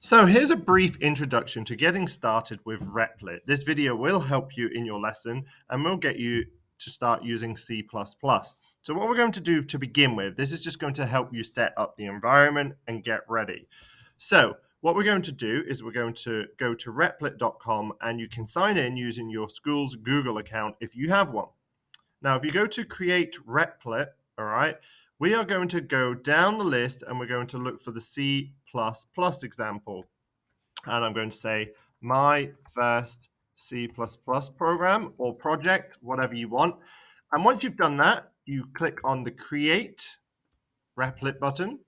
So here's a brief introduction to getting started with Replit. This video will help you in your lesson and will get you to start using C++. So what we're going to do to begin with, this is just going to help you set up the environment and get ready. So what we're going to do is we're going to go to replit.com and you can sign in using your school's Google account if you have one. Now, if you go to create Replit, all right, we are going to go down the list and we're going to look for the C++ example. And I'm going to say my first C++ program or project, whatever you want. And once you've done that, you click on the Create Replit button,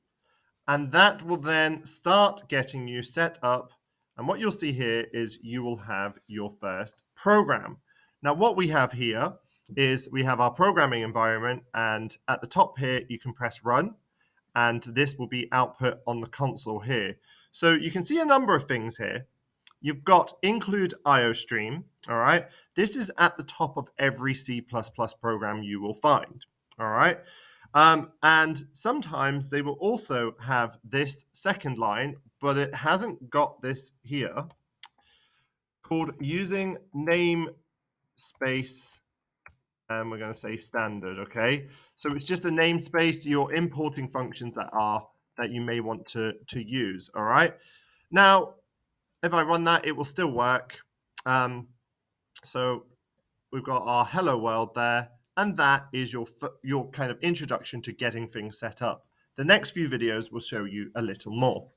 and that will then start getting you set up. And what you'll see here is you will have your first program. Now, what we have here is we have our programming environment, and at the top here, you can press Run, and this will be output on the console here. So you can see a number of things here. You've got include IOStream, all right? This is at the top of every C++ program you will find, all right? And sometimes they will also have this second line, but it hasn't got this here, called using namespace, and we're going to say standard, okay? So it's just a namespace. You're importing functions that you may want to use, all right? Now, if I run that, it will still work. So we've got our hello world there, and that is your kind of introduction to getting things set up. The next few videos will show you a little more.